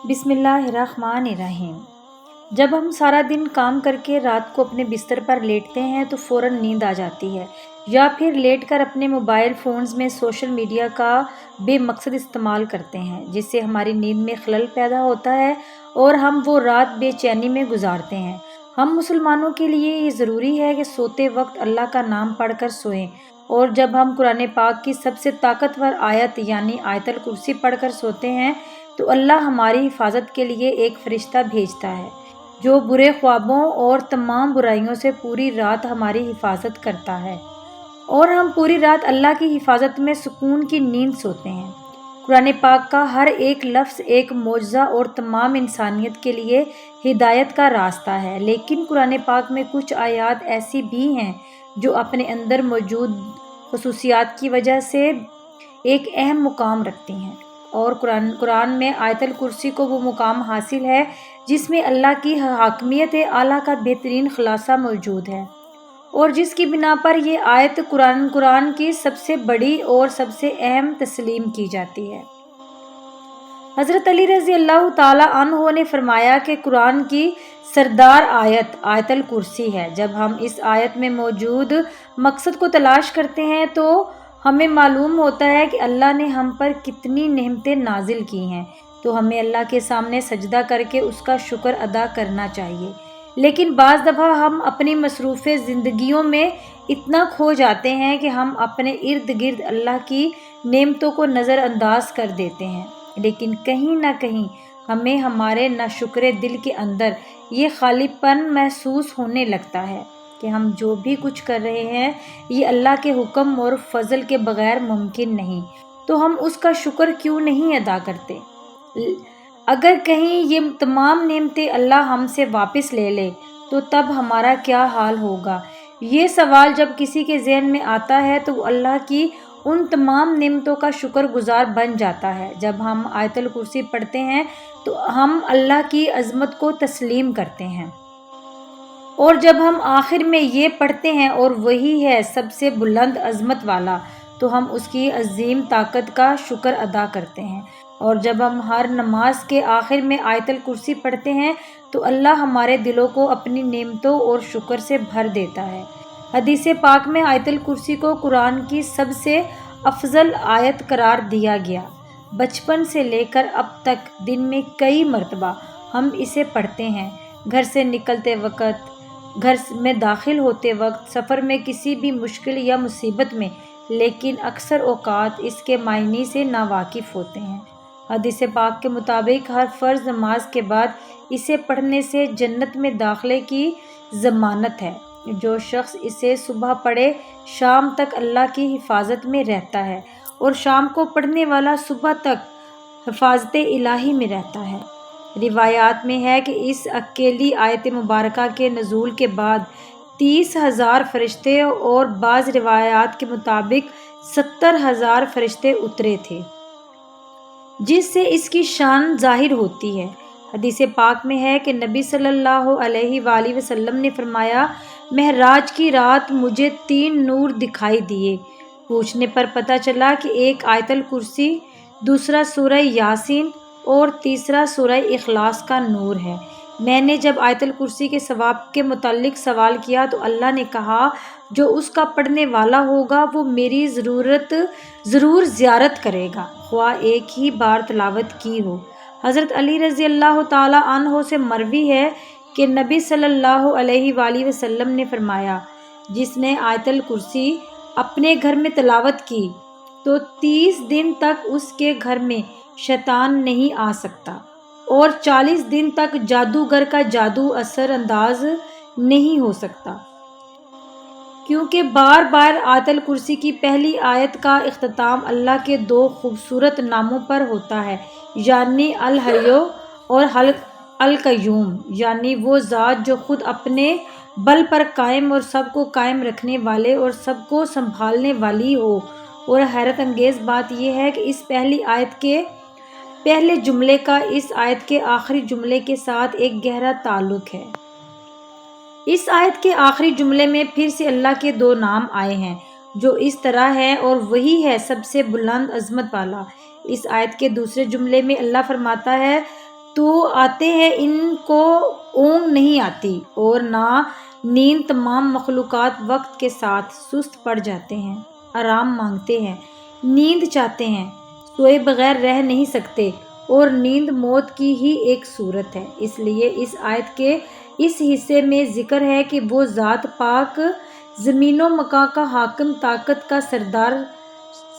بسم اللہ الرحمن الرحیم۔ جب ہم سارا دن کام کر کے رات کو اپنے بستر پر لیٹتے ہیں تو فوراً نیند آ جاتی ہے، یا پھر لیٹ کر اپنے موبائل فونز میں سوشل میڈیا کا بے مقصد استعمال کرتے ہیں، جس سے ہماری نیند میں خلل پیدا ہوتا ہے اور ہم وہ رات بے چینی میں گزارتے ہیں۔ ہم مسلمانوں کے لیے یہ ضروری ہے کہ سوتے وقت اللہ کا نام پڑھ کر سوئیں، اور جب ہم قرآن پاک کی سب سے طاقتور آیت یعنی آیت الکرسی پڑھ کر سوتے ہیں تو اللہ ہماری حفاظت کے لیے ایک فرشتہ بھیجتا ہے جو برے خوابوں اور تمام برائیوں سے پوری رات ہماری حفاظت کرتا ہے، اور ہم پوری رات اللہ کی حفاظت میں سکون کی نیند سوتے ہیں۔ قرآن پاک کا ہر ایک لفظ ایک معجزہ اور تمام انسانیت کے لیے ہدایت کا راستہ ہے، لیکن قرآن پاک میں کچھ آیات ایسی بھی ہیں جو اپنے اندر موجود خصوصیات کی وجہ سے ایک اہم مقام رکھتی ہیں، اور قرآن میں آیت الکرسی کو وہ مقام حاصل ہے جس میں اللہ کی حاکمیت اعلیٰ کا بہترین خلاصہ موجود ہے، اور جس کی بنا پر یہ آیت قرآن کی سب سے بڑی اور سب سے اہم تسلیم کی جاتی ہے۔ حضرت علی رضی اللہ تعالیٰ عنہ نے فرمایا کہ قرآن کی سردار آیت الکرسی ہے۔ جب ہم اس آیت میں موجود مقصد کو تلاش کرتے ہیں تو ہمیں معلوم ہوتا ہے کہ اللہ نے ہم پر کتنی نعمتیں نازل کی ہیں، تو ہمیں اللہ کے سامنے سجدہ کر کے اس کا شکر ادا کرنا چاہیے۔ لیکن بعض دفعہ ہم اپنی مصروف زندگیوں میں اتنا کھو جاتے ہیں کہ ہم اپنے ارد گرد اللہ کی نعمتوں کو نظر انداز کر دیتے ہیں، لیکن کہیں نہ کہیں ہمیں ہمارے ناشکر دل کے اندر یہ خالی پن محسوس ہونے لگتا ہے کہ ہم جو بھی کچھ کر رہے ہیں یہ اللہ کے حکم اور فضل کے بغیر ممکن نہیں، تو ہم اس کا شکر کیوں نہیں ادا کرتے؟ اگر کہیں یہ تمام نعمتیں اللہ ہم سے واپس لے لے تو تب ہمارا کیا حال ہوگا؟ یہ سوال جب کسی کے ذہن میں آتا ہے تو وہ اللہ کی ان تمام نعمتوں کا شکر گزار بن جاتا ہے۔ جب ہم آیت الکرسی پڑھتے ہیں تو ہم اللہ کی عظمت کو تسلیم کرتے ہیں، اور جب ہم آخر میں یہ پڑھتے ہیں اور وہی ہے سب سے بلند عظمت والا، تو ہم اس کی عظیم طاقت کا شکر ادا کرتے ہیں، اور جب ہم ہر نماز کے آخر میں آیت الکرسی پڑھتے ہیں تو اللہ ہمارے دلوں کو اپنی نعمتوں اور شکر سے بھر دیتا ہے۔ حدیث پاک میں آیت الکرسی کو قرآن کی سب سے افضل آیت قرار دیا گیا۔ بچپن سے لے کر اب تک دن میں کئی مرتبہ ہم اسے پڑھتے ہیں، گھر سے نکلتے وقت، گھر میں داخل ہوتے وقت، سفر میں کسی بھی مشکل یا مصیبت میں، لیکن اکثر اوقات اس کے معنی سے ناواقف ہوتے ہیں۔ حدیث پاک کے مطابق ہر فرض نماز کے بعد اسے پڑھنے سے جنت میں داخلے کی ضمانت ہے۔ جو شخص اسے صبح پڑھے شام تک اللہ کی حفاظت میں رہتا ہے، اور شام کو پڑھنے والا صبح تک حفاظت الہی میں رہتا ہے۔ روایات میں ہے کہ اس اکیلی آیت مبارکہ کے نزول کے بعد 30,000 فرشتے اور بعض روایات کے مطابق 70,000 فرشتے اترے تھے، جس سے اس کی شان ظاہر ہوتی ہے۔ حدیث پاک میں ہے کہ نبی صلی اللہ علیہ وآلہ وسلم نے فرمایا، معراج کی رات مجھے 3 نور دکھائی دیے۔ پوچھنے پر پتہ چلا کہ ایک آیت الکرسی، دوسرا سورہ یاسین اور تیسرا سورہ اخلاص کا نور ہے۔ میں نے جب آیت الکرسی کے ثواب کے متعلق سوال کیا تو اللہ نے کہا، جو اس کا پڑھنے والا ہوگا وہ میری ضرور زیارت کرے گا، خواہ ایک ہی بار تلاوت کی ہو۔ حضرت علی رضی اللہ تعالیٰ عنہ سے مروی ہے کہ نبی صلی اللہ علیہ وآلہ وسلم نے فرمایا، جس نے آیت الکرسی اپنے گھر میں تلاوت کی تو 30 دن تک اس کے گھر میں شیطان نہیں آ سکتا، اور 40 دن تک جادوگر کا جادو اثر انداز نہیں ہو سکتا، کیونکہ بار بار آیت الکرسی کی پہلی آیت کا اختتام اللہ کے 2 خوبصورت ناموں پر ہوتا ہے، یعنی الحی اور القیوم، یعنی وہ ذات جو خود اپنے بل پر قائم اور سب کو قائم رکھنے والے اور سب کو سنبھالنے والی ہو۔ اور حیرت انگیز بات یہ ہے کہ اس پہلی آیت کے پہلے جملے کا اس آیت کے آخری جملے کے ساتھ ایک گہرا تعلق ہے۔ اس آیت کے آخری جملے میں پھر سے اللہ کے 2 نام آئے ہیں جو اس طرح ہیں، اور وہی ہے سب سے بلند عظمت والا۔ اس آیت کے دوسرے جملے میں اللہ فرماتا ہے، تو آتے ہیں، ان کو اونگ نہیں آتی اور نہ نیند۔ تمام مخلوقات وقت کے ساتھ سست پڑ جاتے ہیں، آرام مانگتے ہیں، نیند چاہتے ہیں، سوئے بغیر رہ نہیں سکتے، اور نیند موت کی ہی ایک صورت ہے۔ اس لیے اس آیت کے اس حصے میں ذکر ہے کہ وہ ذات پاک، زمین و مکان کا حاکم، طاقت کا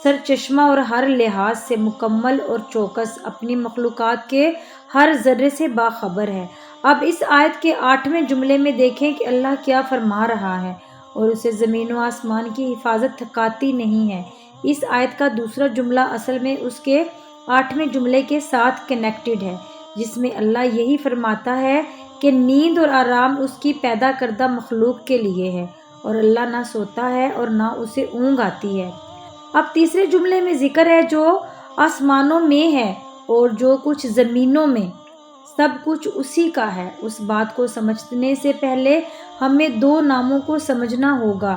سرچشمہ اور ہر لحاظ سے مکمل اور چوکس، اپنی مخلوقات کے ہر ذرے سے باخبر ہے۔ اب اس آیت کے 8ویں جملے میں دیکھیں کہ اللہ کیا فرما رہا ہے، اور اسے زمین و آسمان کی حفاظت تھکاتی نہیں ہے۔ اس آیت کا دوسرا جملہ اصل میں اس کے 8ویں جملے کے ساتھ کنیکٹڈ ہے، جس میں اللہ یہی فرماتا ہے کہ نیند اور آرام اس کی پیدا کردہ مخلوق کے لیے ہے، اور اللہ نہ سوتا ہے اور نہ اسے اونگ آتی ہے۔ اب تیسرے جملے میں ذکر ہے جو آسمانوں میں ہے اور جو کچھ زمینوں میں، سب کچھ اسی کا ہے۔ اس بات کو سمجھنے سے پہلے ہمیں دو ناموں کو سمجھنا ہوگا،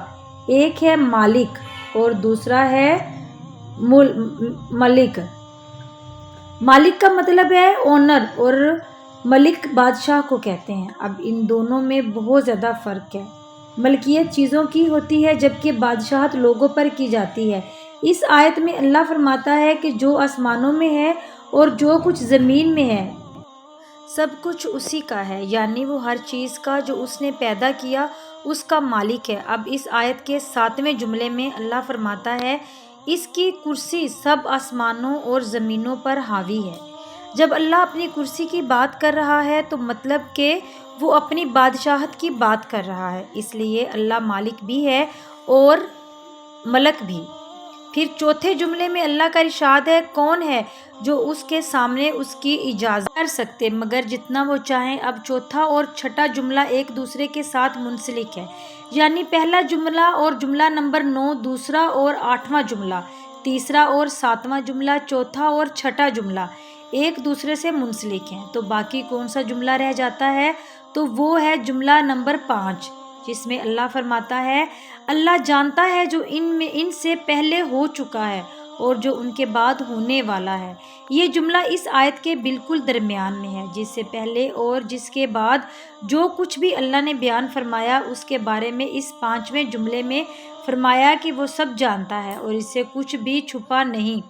ایک ہے مالک اور دوسرا ہے ملک۔ مالک کا مطلب ہے اونر، اور ملک بادشاہ کو کہتے ہیں۔ اب ان دونوں میں بہت زیادہ فرق ہے۔ ملکیت چیزوں کی ہوتی ہے جبکہ بادشاہت لوگوں پر کی جاتی ہے۔ اس آیت میں اللہ فرماتا ہے کہ جو آسمانوں میں ہے اور جو کچھ زمین میں ہے، سب کچھ اسی کا ہے، یعنی وہ ہر چیز کا جو اس نے پیدا کیا اس کا مالک ہے۔ اب اس آیت کے 7ویں جملے میں اللہ فرماتا ہے اس کی کرسی سب آسمانوں اور زمینوں پر حاوی ہے۔ جب اللہ اپنی کرسی کی بات کر رہا ہے تو مطلب کہ وہ اپنی بادشاہت کی بات کر رہا ہے، اس لیے اللہ مالک بھی ہے اور ملک بھی۔ پھر چوتھے جملے میں اللہ کا ارشاد ہے، کون ہے جو اس کے سامنے اس کی اجازت کر سکتے مگر جتنا وہ چاہیں۔ اب چوتھا اور چھٹا جملہ ایک دوسرے کے ساتھ منسلک ہے، یعنی پہلا جملہ اور جملہ نمبر 9، دوسرا اور 8واں جملہ، تیسرا اور 7واں جملہ، چوتھا اور چھٹا جملہ ایک دوسرے سے منسلک ہیں۔ تو باقی کون سا جملہ رہ جاتا ہے؟ تو وہ ہے جملہ نمبر 5، جس میں اللہ فرماتا ہے اللہ جانتا ہے جو ان سے پہلے ہو چکا ہے اور جو ان کے بعد ہونے والا ہے۔ یہ جملہ اس آیت کے بالکل درمیان میں ہے، جس سے پہلے اور جس کے بعد جو کچھ بھی اللہ نے بیان فرمایا اس کے بارے میں اس 5ویں جملے میں فرمایا کہ وہ سب جانتا ہے اور اس سے کچھ بھی چھپا نہیں۔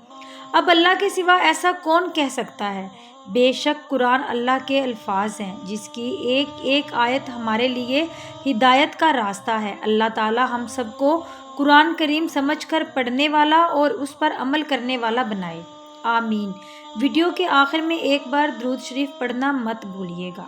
اب اللہ کے سوا ایسا کون کہہ سکتا ہے؟ بے شک قرآن اللہ کے الفاظ ہیں، جس کی ایک ایک آیت ہمارے لیے ہدایت کا راستہ ہے۔ اللہ تعالی ہم سب کو قرآن کریم سمجھ کر پڑھنے والا اور اس پر عمل کرنے والا بنائے، آمین۔ ویڈیو کے آخر میں ایک بار درود شریف پڑھنا مت بھولیے گا۔